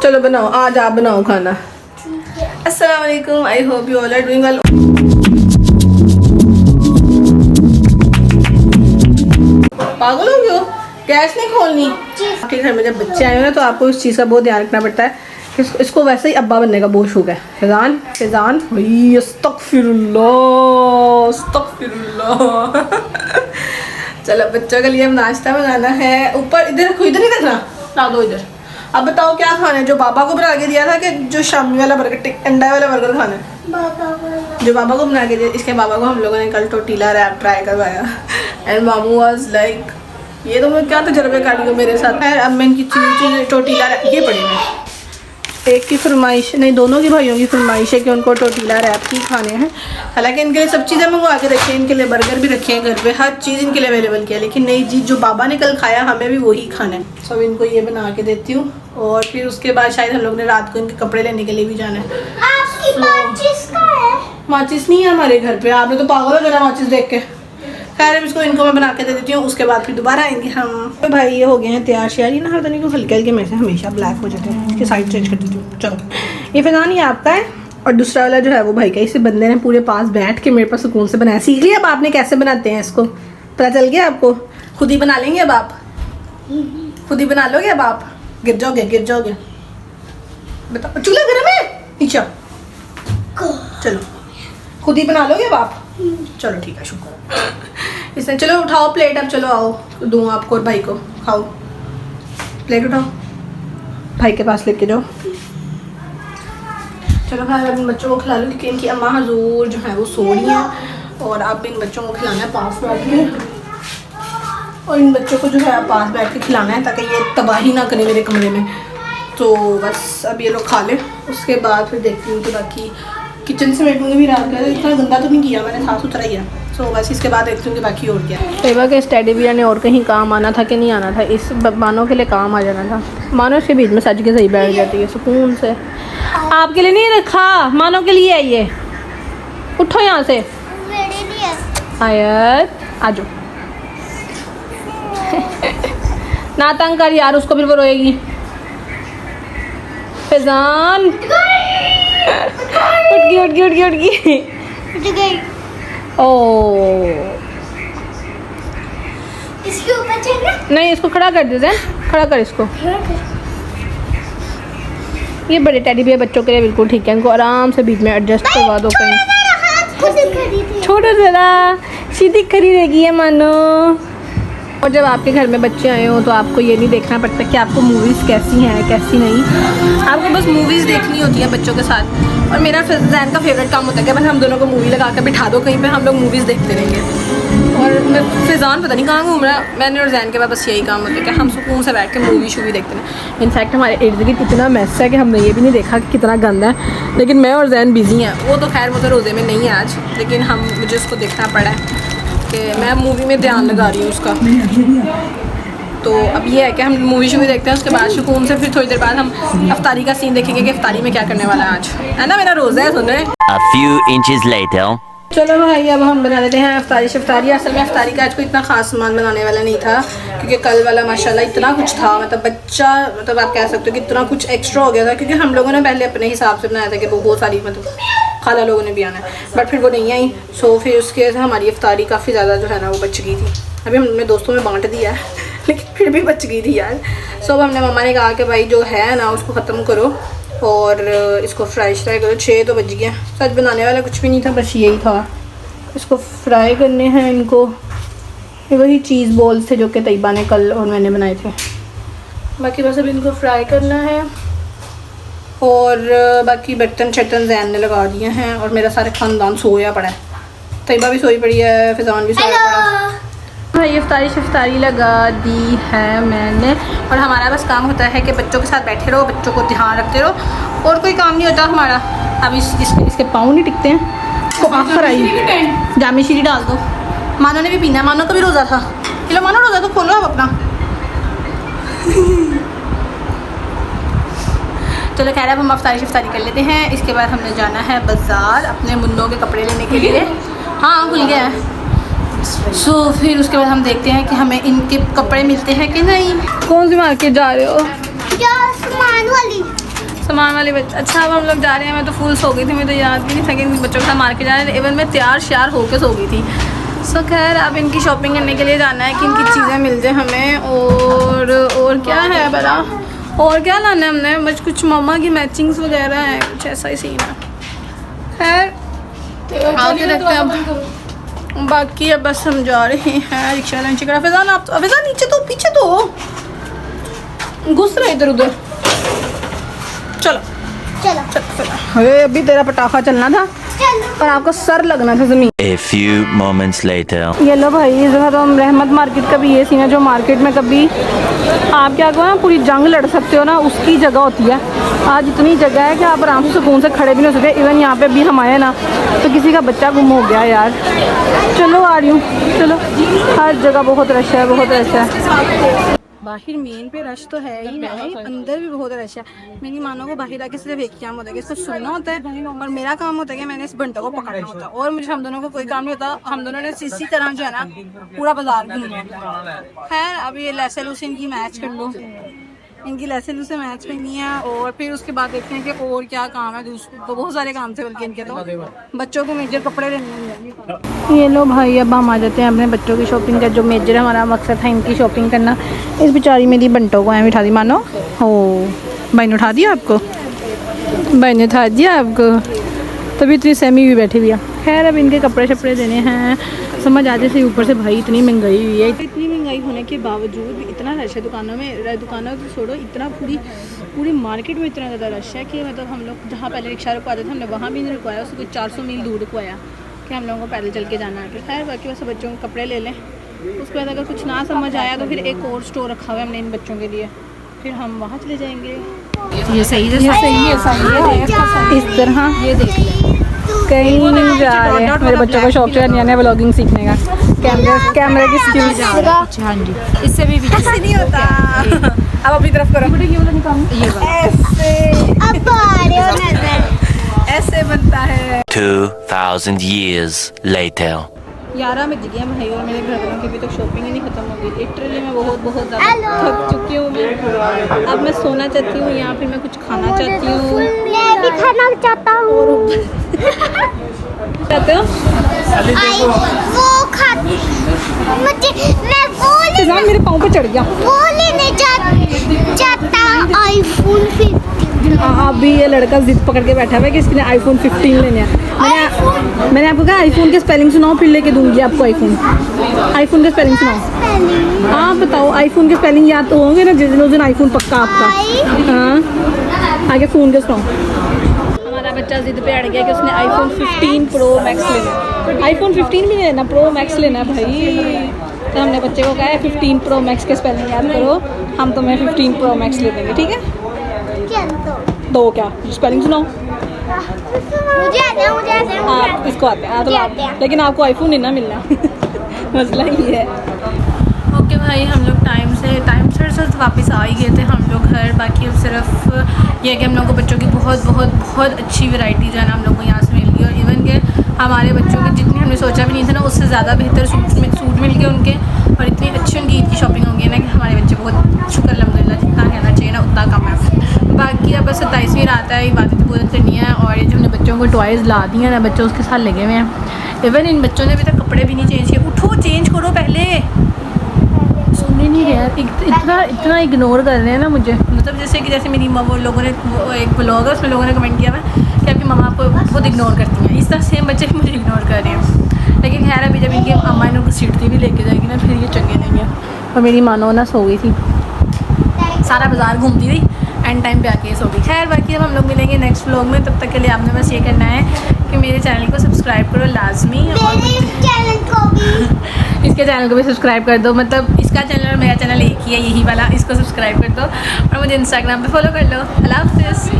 चलो बनाओ, आज आप बनाओ खाना। अस्सलाम वालेकुम, I hope you all are doing well. पागल हो गए हो, गैस नहीं खोलनी। आपके घर में जब बच्चे आए हो ना तो आपको इस चीज़ का बहुत ध्यान रखना पड़ता है कि इसको वैसे ही अब्बा बनने का बहुत शौक है। फैज़ान फैज़ान भाई अस्तगफिरुल्लाह अस्तगफिरुल्लाह। चलो बच्चों के लिए नाश्ता बनाना है। ऊपर इधर रखो, इधर नहीं रखना, ला दो इधर। अब बताओ क्या खाना है? जो पापा को बना के दिया था कि जो शामी वाला बर्गर, अंडा वाला बर्गर खाना है? जो पापा को बना के दिया। इसके पापा को हम लोगों ने कल टोटीला रैप ट्राई करवाया एंड मामू वाज लाइक ये तो मैं क्या तजर्बे काटी हो मेरे साथ। अब मैं इनकी चीज़ टोटीला रैप ये पड़ी मैं एक की फरमाइश नहीं, दोनों की भाइयों की फरमाइश है कि उनको टोटीला रैप ही खाने हैं। हालांकि इनके लिए सब चीज़ें मंगवा के रखी हैं, इनके लिए बर्गर भी रखे हैं घर पे, हर चीज़ इनके लिए अवेलेबल किया, लेकिन नई चीज़ जो बाबा ने कल खाया हमें भी वही खाना है। सब इनको ये बना के देती हूँ और फिर उसके बाद शायद हम लोग ने रात को इनके कपड़े लेने के लिए भी जाना है। माचिस नहीं है हमारे घर पे, आपने तो पागल हो जाना माचिस देख के। खैर इसको इनको मैं बना के दे देती हूँ, उसके बाद फिर दोबारा आएंगे हम। तो भाई ये हो गए हैं तैयार श्यार। ये ना हर तरीके को हल्के हल्के में से हमेशा ब्लैक हो जाते हैं, इसकी साइड चेंज कर देती हूँ। चलो ये फैज़ान ये आपका है और दूसरा वाला जो है वो भाई का। इसे बंदे ने पूरे पास बैठ के मेरे पास सुकून से बनाया। सीख लिया अब आपने कैसे बनाते हैं इसको? पता चल गया आपको? खुद ही बना लेंगे अब आप? खुद ही बना लोगे अब आप? गिर जाओगे। बताओ चूल्हा गर्म है नीचे, चलो खुद ही बना लोगे अब आप? चलो ठीक है, शुक्र। इसने चलो उठाओ प्लेट, अब चलो आओ दूँ आपको और भाई को, खाओ प्लेट उठाओ, भाई के पास लेके जाओ। चलो खैर अब इन बच्चों को खिला लो क्योंकि इनकी अम्मा हजूर जो है वो सो रही हैं और अब इन बच्चों को खिलाना है पास बैठ के, और इन बच्चों को जो है पास बैठ के खिलाना है ताकि ये तबाही ना करे मेरे कमरे में। तो बस अब ये लोग खा लें, उसके बाद फिर देखती हूँ कि बाकी किचन से बैठूँगी भी रात का। इतना गंदा तो नहीं किया मैंने, साफ़ सुथरा ही है। तो बस इसके बाद देखती हूँ कि बाकी और क्या है। तैयबा के स्टडी बिया ने और कहीं काम आना था कि नहीं आना था, इस मानो के लिए काम आ जाना था। मानो इसके बीच में सज के सही बैठ जाती है सुकून से। आपके लिए नहीं रखा, मानो के लिए है ये। उठो यहाँ से आयत, आ जाओ। ना तंग कर यार उसको, फिर वो रोएगी। फैज़ान उठ गई। ओह इसके ऊपर चढ़ना नहीं, इसको खड़ा कर दे, खड़ा कर इसको। ये बड़े टेडी बियर बच्चों के लिए बिल्कुल ठीक है, इनको आराम से बीच में एडजस्ट करवा दो कहीं। छोड़ो जरा, सीधी खड़ी रहेगी है मानो। और जब आपके घर में बच्चे आए हो तो आपको ये नहीं देखना पड़ता कि आपको मूवीज़ कैसी हैं कैसी नहीं, आपको बस मूवीज़ देखनी होती है बच्चों के साथ। और मेरा फैज़ान का फेवरेट काम होता है कि बस हम दोनों को मूवी लगा कर बिठा दो कहीं पे, हम लोग मूवीज़ देखते रहेंगे। और मैं फैज़ान पता नहीं कहाँ घूम रहा है, मैंने और जैन के बाद बस यही काम होता है कि हम सुकून से बैठ के मूवी शूवी देखते हैं। इनफैक्ट हमारे इर्द गिर्द इतना मैस है कि हमने ये भी नहीं देखा कि कितना गंदा है, लेकिन मैं और जैन बिजी हैं। वो तो खैर वो तो रोज़े में नहीं है आज, लेकिन मुझे उसको देखना पड़ा है कि मैं मूवी में ध्यान लगा रही हूँ उसका। तो अब ये है कि हम मूवी शूवी देखते हैं, उसके बाद सुकून से फिर थोड़ी देर बाद हम अफ्तारी का सीन देखेंगे कि अफ्तारी में क्या करने वाला है आज, है ना? मेरा रोज़ा है, सुन रहे हैं। A few inches later. चलो भाई अब हम बना लेते हैं अफ्तारी शफ्तारी। असल में अफ्तारी का आज कोई इतना ख़ास सामान बनाने वाला नहीं था क्योंकि कल वाला माशाल्लाह इतना कुछ था, मतलब आप कह सकते हो कि इतना कुछ एक्स्ट्रा हो गया था क्योंकि हम लोगों ने पहले अपने हिसाब से बनाया था कि वो बहुत सारी मतलब खाला लोगों ने भी आना है, बट फिर वो नहीं आई। सो फिर उसके वजह से हमारी अफ्तारी काफ़ी ज़्यादा जो है ना वो बच गई थी। अभी हमने दोस्तों में बांट दिया है लेकिन फिर भी बच गई थी यार। सो अब हमने मम्मा ने कहा कि भाई जो है ना उसको ख़त्म करो और इसको फ्राई करो। 6 तो बज गया, सच बनाने वाला कुछ भी नहीं था, बस यही था। इसको फ्राई करने हैं इनको, ये वही चीज़ बॉल्स थे जो कि तैयबा ने कल और मैंने बनाए थे। बाकी बस अब इनको फ्राई करना है और बाकी बर्तन शर्तन जैन ने लगा दिए हैं और मेरा सारे ख़ानदान सोया पड़ा है। तैयबा भी सोई पड़ी है, फैज़ान भी सोया पड़ा है। भाई अफ्तारी शफ्तारी लगा दी है मैंने और हमारा बस काम होता है कि बच्चों के साथ बैठे रहो, बच्चों को ध्यान रखते रहो, और कोई काम नहीं होता हमारा। अब इसके पाँव नहीं टिकते हैं, इसको आखिर आई जामी शीरी डाल दो। मानो ने भी पीना है, मानो का भी रोज़ा था। चलो मानो रोज़ा तो खोलो अब अपना। चलो खैर अब हम अफ्तारी शफ्तारी कर लेते हैं, इसके बाद हमने जाना है बाज़ार अपने मुन्नों के कपड़े लेने के लिए। हाँ खुल गया है। सो फिर उसके बाद हम देखते हैं कि हमें इनके कपड़े मिलते हैं कि नहीं। कौन सी मार्केट जा रहे हो? सामान वाली। सामान वाले बच्चे। अच्छा अब हम लोग जा रहे हैं। मैं तो फुल सो गई थी, मुझे तो याद भी नहीं था कि बच्चों के साथ मार्केट जा रहे हैं। इवन मैं तैयार श्यार होकर सो गई थी। सो खैर अब इनकी शॉपिंग करने के लिए जाना है कि इनकी चीज़ें मिल जाए हमें। और क्या है बड़ा, और क्या लाना है हमने, बस कुछ मम्मा की मैचिंग्स वगैरह है, कुछ ऐसा ही सीन है। खैर आगे देखते हैं अब। बाकी अब बस हम जा रहे हैं रिक्शा लंच कर। अफेज़ान आप अफेज़ान नीचे तो, पीछे तो घुस रहे इधर उधर। चलो चलो अरे अभी तेरा पटाखा चलना था और आपका सर लगना था ज़मीन। A few moments later. ये लो भाई, इस जगह तो हम रहमत मार्केट का भी ये सीन है, जो मार्केट में कभी आप क्या करो ना पूरी जंग लड़ सकते हो ना, उसकी जगह होती है। आज इतनी जगह है कि आप आराम से सुकून से खड़े भी नहीं हो सकते। इवन यहाँ पे भी हम आए ना तो किसी का बच्चा गुम हो गया यार। चलो आ रही हूँ, चलो। हर जगह बहुत रश है, बहुत रश है। बाहर मेन पे रश तो है ही नहीं, अंदर भी बहुत रश है। मेरी मानो को बाहर आके सिर्फ एक काम होता है कि इसको सुनना होता है और मेरा काम होता है कि मैंने इस बंटो को पकड़ना होता है। और मुझे हम दोनों को कोई काम नहीं होता। हम दोनों ने इसी तरह जो है ना पूरा बाजार घूमना है। खैर अब ये लेसे लूसे इनकी मैच कर लो, इनकी लेसे लूसे मैच करनी है और फिर उसके बाद देखते हैं कि और क्या काम है। तो बहुत सारे काम थे बल्कि इनके, तो बच्चों को मेजर कपड़े लेने। ये लो भाई अब हम आ जाते हैं अपने बच्चों की शॉपिंग का। जो मेजर हमारा मकसद था इनकी शॉपिंग करना। इस बेचारी मेरी बंटों को उठा दी, मानो हो भाई ने उठा दिया आपको, भाई ने उठा दिया आपको, तभी इतनी सहमी हुई बैठी हुई है। खैर अब इनके कपड़े शपड़े देने हैं। समझ आ जैसे ऊपर से भाई इतनी महंगाई हुई है। इतनी महंगाई होने के बावजूद भी इतना रश है दुकानों में। दुकानों तो छोड़ो, इतना पूरी मार्केट में इतना ज़्यादा रश है कि मतलब हम लोग जहाँ पहले रिक्शा रुकवाते थे हमने वहाँ भी नहीं रुकवाया, उसको 400 मील दूर रुकवाया कि हम लोगों को पैदल चल के जाना है। खैर बाकी बस बच्चों के कपड़े ले लें। उसके बाद अगर कुछ ना समझ आया तो फिर एक और स्टोर रखा हुआ है हमने इन बच्चों के लिए, फिर हम वहाँ चले जाएंगे। ये सही है, इस तरह ये देख लें। कहीं नहीं जा रहे हैं, मेरे बच्चों को शौक है नया व्लॉगिंग सीखने का, कैमरे की स्किल्स। हाँ जी, इससे भी नहीं होता। अब अपनी तरफ करो, ऐसे बनता है। 2000 years later. 11 बज गए भाई और मेरे घर वालों की अभी तक शॉपिंग ही नहीं खत्म हो गई। लिटरली मैं बहुत ज़्यादा थक चुकी हूँ। मैं अब मैं सोना चाहती हूँ या फिर मैं कुछ खाना चाहती हूँ। मैं भी खाना चाहता हूँ। चाहते हो वो खाती मुझे, मैं वो मेरे पाँव पे चढ़ गया। वो लेने चाहता आईफोन 15। अभी ये लड़का जिद पकड़ के बैठा हुआ है कि इसने आईफोन 15 लेने हैं। मैंने आपको कहा आईफोन के स्पेलिंग सुनाओ, फिर लेके दूंगी आपको आईफोन। आईफोन के स्पेलिंग सुनाओ। हाँ बताओ, आईफोन के स्पेलिंग याद तो होंगे ना जिस दिन आईफोन पक्का आपका। हाँ आगे फ़ोन के सुनाओ। हमारा बच्चा जिद पे अड़ गया कि उसने आईफोन 15 प्रो मैक्स लेना। आईफोन 15 भी नहीं लेना, प्रो मैक्स लेना भाई। तो हमने बच्चे को कहा है 15 प्रो मैक्स के स्पेलिंग याद करो, हम तुम्हें 15 प्रो मैक्स ले देंगे, ठीक है। दो क्या स्पेलिंग सुनाओ। मुझे आते हैं। आप इसको आते हैं तो आप, लेकिन आपको आईफोन नहीं ना मिलना। मसला ये है। ओके भाई हम लोग टाइम से वापस आ ही गए थे हम लोग घर। बाकी अब सिर्फ ये है कि हम लोग को बच्चों की बहुत अच्छी वैरायटी जो है ना हम लोग को यहाँ से मिल गई। और इवन के हमारे बच्चों के जितनी हमने सोचा भी नहीं था ना, उससे ज़्यादा बेहतर सूट मिल गए उनके। और इतनी अच्छी उनकी ईद की शॉपिंग हो गई ना कि हमारे बच्चे बहुत शुक्र अल्हम्दुलिल्लाह, जितना कहना चाहिए ना उतना कम है। बाकी अब बस 27वीं रात है, इबादत पूरी करनी है। और ये जो हमने बच्चों को टॉयज़ ला दिए हैं ना, बच्चों उसके साथ लगे हुए हैं। इवन इन बच्चों ने अभी तक कपड़े भी नहीं चेंज किए। उठो चेंज करो पहले, सुन नहीं रहे, इतना इग्नोर कर रहे हैं ना मुझे। मतलब जैसे मेरी वो लोगों ने एक ब्लॉग है उसमें लोगों ने कमेंट किया है कि आपकी मम्मा आपको बहुत इग्नोर करती हैं। इस तरह सेम बच्चे भी मुझे इग्नोर कर रहे हैं। लेकिन खैर अभी जब इनकी अम्मा ने उनको सीटती भी लेके जाएगी ना, फिर ये चंगे नहीं है। और मेरी मानो ना सो गई थी, सारा बाजार घूमती रही, एंड टाइम पे आके सो गई। खैर बाकी अब हम लोग मिलेंगे नेक्स्ट व्लॉग में। तब तक के लिए आपने बस ये करना है कि मेरे चैनल को सब्सक्राइब करो लाजमी, और इसके चैनल को भी सब्सक्राइब कर दो। मतलब इसका चैनल और मेरा चैनल एक ही है, यही वाला, इसको सब्सक्राइब कर दो। और मुझे इंस्टाग्राम पे फॉलो कर लो। अल्लाह हाफ़िज़।